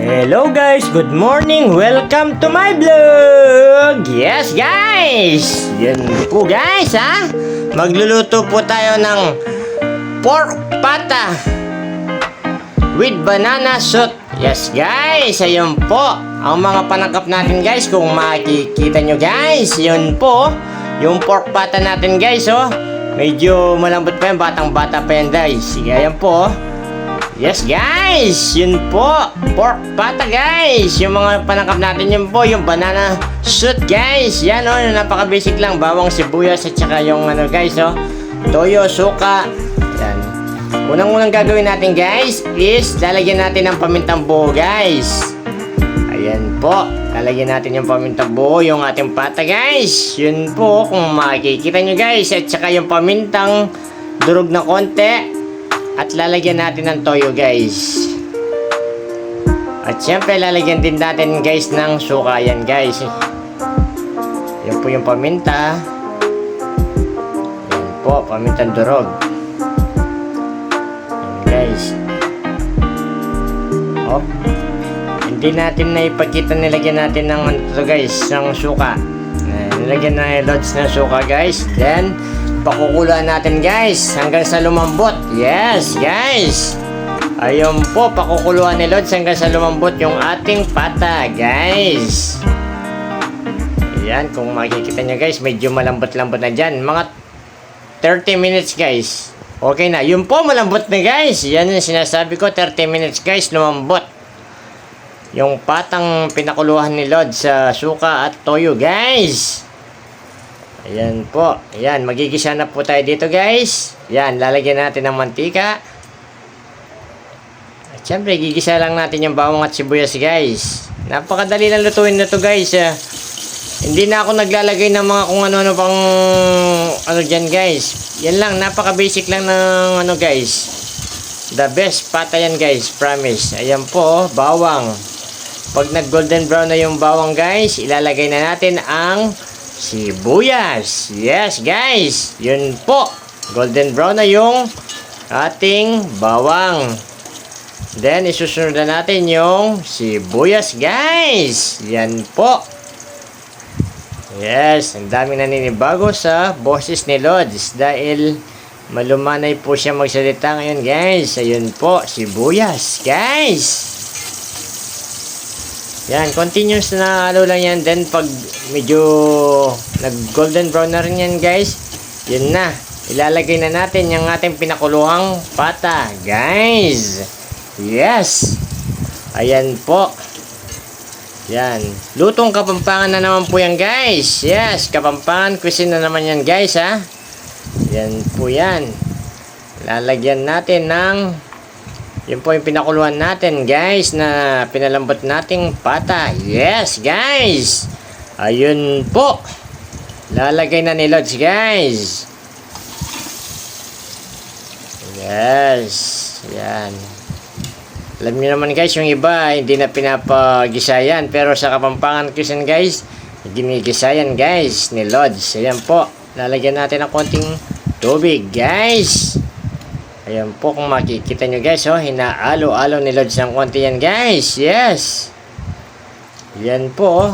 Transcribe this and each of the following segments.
Hello guys, good morning, welcome to my vlog. Yes guys, yan po guys ha. Magluluto po tayo ng pork pata with banana soup. Yes guys, ayun po ang mga panangkap natin guys. Kung makikita nyo guys, yun po yung pork pata natin guys. Oh, medyo malambot pa yan, batang bata pa yan guys. Sige, ayan po. Yes guys, yun po pork pata guys. Yung mga panangkap natin yun po, yung banana soup guys. Yan o, napaka basic lang. Bawang, sibuyas at saka yung ano guys o, toyo, suka. Yan. Unang gagawin natin guys is lalagyan natin ng pamintang buo guys. Ayan po, lalagyan natin yung pamintang buo, yung ating pata guys. Yun po kung makikita nyo guys. At saka yung pamintang durog na konti. At lalagyan natin ng toyo guys. At syempre lalagyan din natin guys ng suka yan guys. Yan po yung paminta. Yan po, pamintang durog. Yan guys. Hop. Hindi natin na ipagkita, nilagyan natin ng ano to guys, ng suka. Nilagyan na loads ng suka guys. Then pakukuluan natin guys hanggang sa lumambot. Yes guys, ayun po, pakukuluan ni Lods hanggang sa lumambot yung ating pata guys. Ayan, kung makikita nyo guys, medyo malambot-lambot na dyan. Mga 30 minutes guys, okay na. Yun po, malambot na guys. Yan yung sinasabi ko, 30 minutes guys, lumambot yung patang pinakuluhan ni Lods sa suka at toyo guys. Ayan po. Ayan, magigisa na po tayo dito guys. Ayan, lalagyan natin ng mantika. At syempre, gigisa lang natin yung bawang at sibuyas guys. Napakadali lang lutuin na to guys. Hindi na ako naglalagay ng mga kung ano-ano pang ano dyan guys. Yan lang, napaka basic lang ng ano guys. The best pata yan guys, promise. Ayan po, bawang. Pag nag golden brown na yung bawang guys, ilalagay na natin ang sibuyas. Yes guys, yun po, golden brown na yung ating bawang. Then isusunod na natin yung sibuyas guys. Yan po. Yes, ang daming naninibago sa boses ni Lods dahil malumanay po siya magsalita ngayon guys. Ayun po, sibuyas guys. Yan, continuous na halo lang yan. Then pag medyo nag golden brown na rin yan guys, yun na, ilalagay na natin yung ating pinakuluhang pata guys. Yes, ayan po. Yan, lutong Kapampangan na naman po yan guys. Yes, Kapampangan cuisine na naman yan guys ha. Yan po yan. Lalagyan natin ng, yun po yung pinakuluan natin guys na pinalambot nating pata. Yes guys, ayun po, lalagay na ni Lods guys. Yes, yan. Alam niyo naman guys, yung iba hindi na pinapagisa yan, pero sa Kapampangan cuisine guys, ginigisa yan guys ni Lods. Ayan po, lalagyan natin ng konting tubig guys. Ayan po, kung makikita nyo guys, oh, hinaalo-alo ni Lods ng konti yan guys. Yes, yan po, oh.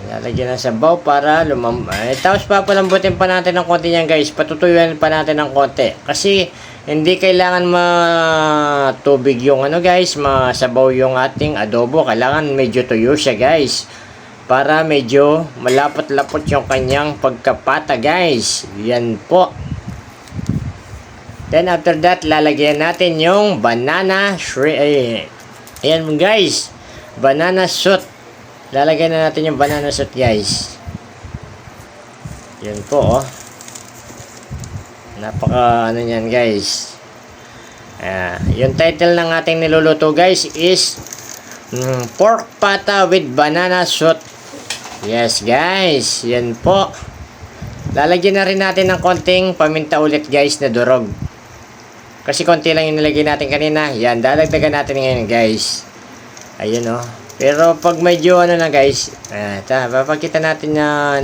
Ilalagyan na sa baw para tapos papalambutin pa natin ng konti yan guys. Patutuyuan pa natin ng konti kasi hindi kailangan matubig yung ano guys, masabaw yung ating adobo. Kailangan medyo tuyo siya guys para medyo malapot-lapot yung kanyang pagkapata guys. Yan po. Then after that, lalagyan natin yung banana shrimp. Ayan guys, banana soup. Lalagyan na natin yung banana soup guys. Yan po oh. Napaka ano yan guys. Yung title ng ating niluluto guys is pork pata with banana soup. Yes guys, yan po. Lalagyan na rin natin ng konting paminta ulit guys na durog. Kasi konti lang yung nilagay natin kanina. Yan, dadagdagan natin ngayon guys. Ayun oh. Pero pag medyo ano na guys, papakita natin na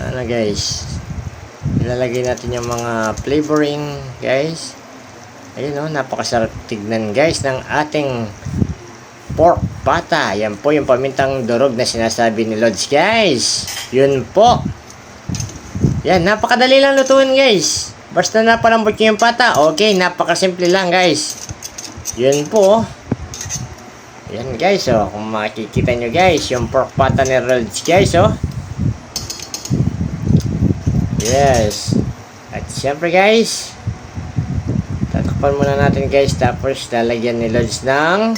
ano guys, ilalagay natin yung mga flavoring guys. Ayun oh, napakasarap tignan guys ng ating pork pata. Yan po yung pamintang durog na sinasabi ni Lods guys. Yun po. Yan, napakadali lang lutuin guys. Basta napalambot nyo yung pata. Okay, napakasimple lang guys. Yun po. Yan guys oh. Kung makikita nyo guys, yung pork pata ni Lods guys oh. Yes. At syempre guys, tatakpan muna natin guys. Tapos lalagyan ni Lods ng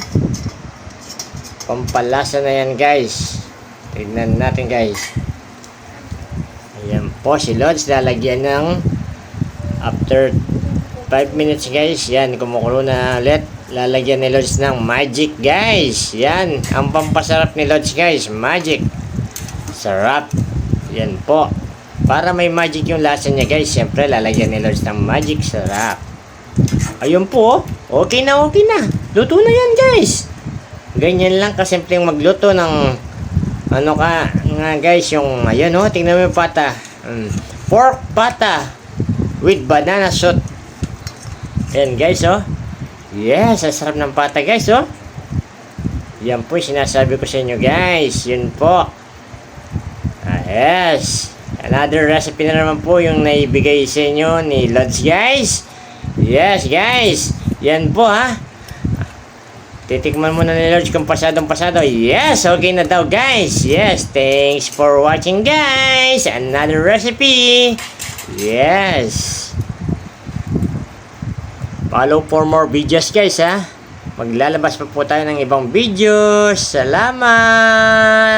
pampalasa na yan guys. Tignan natin guys. Ayan po si Lods. Lalagyan ng after 5 minutes guys. Yan, kumukulo na ulit. Lalagyan ni Lods ng magic guys. Yan, ang pampasarap ni Lods guys. Magic. Sarap. Yan po. Para may magic yung lasa niya guys. Siyempre lalagyan ni Lods ng magic. Sarap. Ayun po. Okay na okay na. Luto na yan guys. Ganyan lang kasimpleng magluto ng ano ka nga guys, yung ayun oh, tingnan mo yung pata. Pork pata with banana shoot. Ayan guys oh. Yes, ang sarap ng pata guys oh. Yan po yung sinasabi ko sa inyo guys. Yun po. Yes. Another recipe na naman po yung naibigay sa inyo ni Lods guys. Yes guys. Yan po ha. Titikman muna ni Lods kung pasadong pasado. Yes, okay na daw guys. Yes, thanks for watching guys. Another recipe. Yes. Follow for more videos guys ha. Maglalabas pa po tayo ng ibang videos. Salamat.